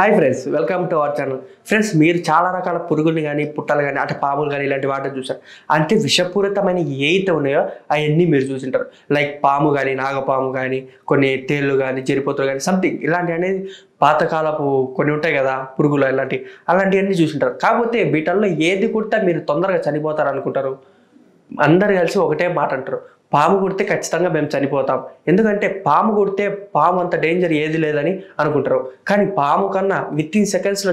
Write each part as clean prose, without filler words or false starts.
Hi friends, welcome to our channel. Friends, మీరు చాలా రకాల పురుగుల్ని కానీ పుట్టలు కానీ అంటే పాములు కానీ ఇలాంటి వాటిని చూసారు. అంటే విషపూరితమైన ఏవైతే ఉన్నాయో అవన్నీ మీరు చూసింటారు. లైక్ పాము కానీ, నాగపాము కానీ, కొన్ని తేళ్ళు కానీ, జరిపోతులు కానీ, సంథింగ్ ఇలాంటి అనేది పాతకాలపు కొన్ని ఉంటాయి కదా పురుగులు, అలాంటివన్నీ చూసింటారు. కాకపోతే వీటల్లో ఏది కుడితే మీరు తొందరగా చనిపోతారు అనుకుంటారు? అందరు కలిసి ఒకటే మాట అంటారు, పాము కుడితే ఖచ్చితంగా మేము చనిపోతాం. ఎందుకంటే పాము కుడితే పాము అంత డేంజర్ ఏది లేదని అనుకుంటారు. కానీ పాము కన్నా వితిన్ సెకండ్స్లో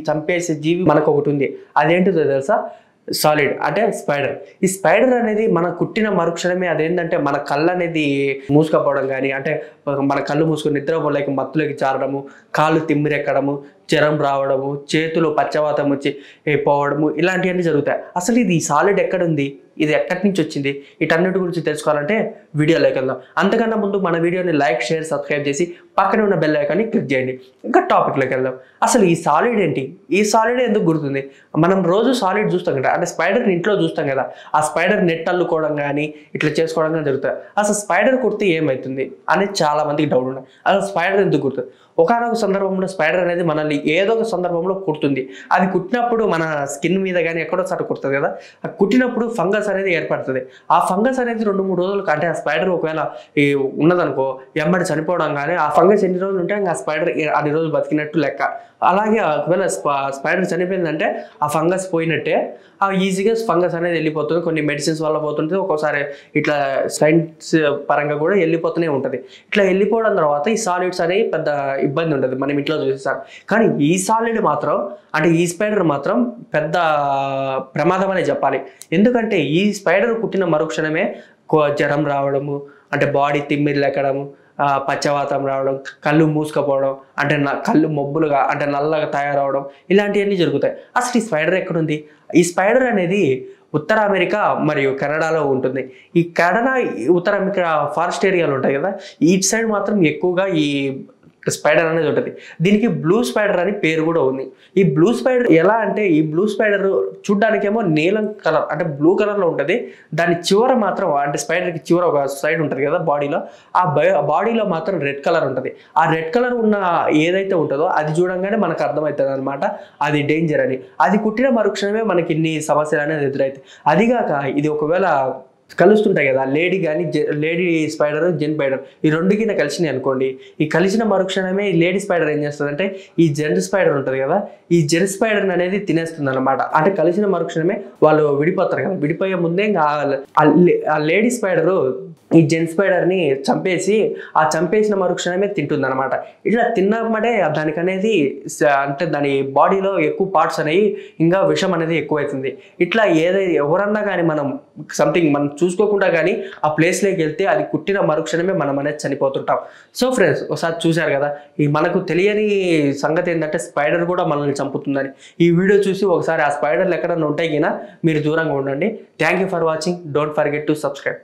చంపేసే జీవి మనకు ఒకటి ఉంది. అదేంటిదో తెలుసా? సాలిడ్ అంటే స్పైడర్. ఈ స్పైడర్ అనేది మన కుట్టిన మరుక్షణమే అదేంటంటే మన కళ్ళు అనేది మూసుకపోవడం కానీ, అంటే మన కళ్ళు మూసుకొని నిద్రపోలేక మత్తులోకి జారడము, కాళ్ళు తిమ్మిరెక్కడము, జ్వరం రావడము, చేతులు పచ్చవాతం వచ్చి పోవడము, ఇలాంటివన్నీ జరుగుతాయి. అసలు ఇది సాలిడ్ ఎక్కడుంది, ఇది ఎక్కడి నుంచి వచ్చింది, వీటన్నిటి గురించి తెలుసుకోవాలంటే వీడియోలోకి వెళ్దాం. అంతకన్నా ముందు మన వీడియోని లైక్, షేర్, సబ్స్క్రైబ్ చేసి పక్కనే ఉన్న బెల్ ఐకాన్ని క్లిక్ చేయండి. ఇంకా టాపిక్లోకి వెళ్దాం. అసలు ఈ సాలిడ్ ఏంటి, ఈ సాలిడ్ ఎందుకు గుర్తుంది? మనం రోజు సాలిడ్ చూస్తాం కదా, అంటే స్పైడర్ని ఇంట్లో చూస్తాం కదా, ఆ స్పైడర్ నెట్ అల్లుకోవడం కానీ ఇట్లా చేసుకోవడం కానీ జరుగుతుంది. అసలు స్పైడర్ కుడితే ఏమవుతుంది అనేది చాలా మందికి డౌట్ ఉన్నాయి. అసలు స్పైడర్ ఎందుకు కుడుతుంది? ఒకనొక సందర్భంలో స్పైడర్ అనేది మనల్ని ఏదో ఒక సందర్భంలో కుడుతుంది. అది కుట్టినప్పుడు మన స్కిన్ మీద కానీ ఎక్కడో చోట కుడుతుంది కదా, ఆ కుట్టినప్పుడు ఫంగస్ అనేది ఏర్పడుతుంది. ఆ ఫంగస్ అనేది 2-3 రోజులకు, అంటే ఆ స్పైడర్ ఒకవేళ ఉన్నదనుకో ఎమ్మడి చనిపోవడం కానీ, ఆ ఫంగస్ ఎన్ని రోజులు ఉంటే ఆ స్పైడర్ అన్ని రోజులు బతికినట్టు లెక్క. అలాగే ఒకవేళ స్పైడర్ చనిపోయిందంటే ఆ ఫంగస్ పోయినట్టే. ఆ ఈజీగా ఫంగస్ అనేది వెళ్ళిపోతుంది. కొన్ని మెడిసిన్స్ వల్ల పోతుంటుంది, ఒక్కోసారి ఇట్లా సైన్స్ పరంగా కూడా వెళ్ళిపోతూనే ఉంటుంది. ఇట్లా వెళ్ళిపోవడం తర్వాత ఈ సాలిడ్స్ అనేవి పెద్ద ఇబ్బంది ఉంటుంది మనం ఇంట్లో చూసేసారు. కానీ ఈ సాలిడ్ మాత్రం, అంటే ఈ స్పైడర్ మాత్రం పెద్ద ప్రమాదం అనే చెప్పాలి. ఎందుకంటే ఈ స్పైడర్ కుట్టిన మరుక్షణమే జ్వరం రావడము, అంటే బాడీ తిమ్మిరి లెక్కడము, పచ్చవాతం రావడం, కళ్ళు మూసుకపోవడం, అంటే కళ్ళు మొబ్బులుగా అంటే నల్లగా తయారవడం, ఇలాంటివన్నీ జరుగుతాయి. అసలు ఈ స్పైడర్ ఎక్కడుంది? ఈ స్పైడర్ అనేది ఉత్తర అమెరికా మరియు కెనడాలో ఉంటుంది. ఈ కెనడా, ఉత్తర అమెరికా ఫారెస్ట్ ఏరియాలు ఉంటాయి కదా, ఈట్ సైడ్ మాత్రం ఎక్కువగా ఈ స్పైడర్ అనేది ఉంటుంది. దీనికి బ్లూ స్పైడర్ అని పేరు కూడా ఉంది. ఈ బ్లూ స్పైడర్ ఎలా అంటే, ఈ బ్లూ స్పైడర్ చూడ్డానికేమో నీలం కలర్ అంటే బ్లూ కలర్లో ఉంటుంది. దాని చివర మాత్రం, అంటే స్పైడర్కి చివర ఒక సైడ్ ఉంటుంది కదా బాడీలో, ఆ బాడీలో మాత్రం రెడ్ కలర్ ఉంటుంది. ఆ రెడ్ కలర్ ఉన్న ఏదైతే ఉంటుందో అది చూడంగానే మనకు అర్థమవుతుంది అనమాట అది డేంజర్ అని. అది కుట్టిన మరుక్షణమే మనకి ఇన్ని సమస్యలు అనేది ఎదురవుతాయి. అదిగాక ఇది ఒకవేళ కలుస్తుంటాయి కదా, లేడీ స్పైడర్, జెన్ స్పైడర్, ఈ రెండుకి కలిసినాయి అనుకోండి. ఈ కలిసిన మరుక్షణమే ఈ లేడీ స్పైడర్ ఏం చేస్తుంది అంటే, ఈ జెన్ స్పైడర్ ఉంటుంది కదా, ఈ జెన్ స్పైడర్ అనేది తినేస్తుంది అనమాట. అంటే కలిసిన మరుక్షణమే వాళ్ళు విడిపోతారు కదా, విడిపోయే ముందే ఆ లేడీ స్పైడరు ఈ జెన్ స్పైడర్ని చంపేసి, ఆ చంపేసిన మరుక్షణమే తింటుంది అనమాట. ఇట్లా తిన్నమ్మటే దానికి అనేది, అంటే దాని బాడీలో ఎక్కువ పార్ట్స్ అనేవి ఇంకా విషం అనేది ఎక్కువైతుంది. ఇట్లా ఎవరన్నా కానీ మనం చూసుకోకుండా కానీ ఆ ప్లేస్లోకి వెళ్తే అది కుట్టిన మరుక్షణమే మనం అనేది చనిపోతుంటాం. సో ఫ్రెండ్స్, ఒకసారి చూశారు కదా, ఈ మనకు తెలియని సంగతి ఏంటంటే స్పైడర్ కూడా మనల్ని చంపుతుందని. ఈ వీడియో చూసి ఒకసారి ఆ స్పైడర్లు ఎక్కడన్నా ఉంటాయి కినా మీరు దూరంగా ఉండండి. Thank you for watching. Don't forget to subscribe.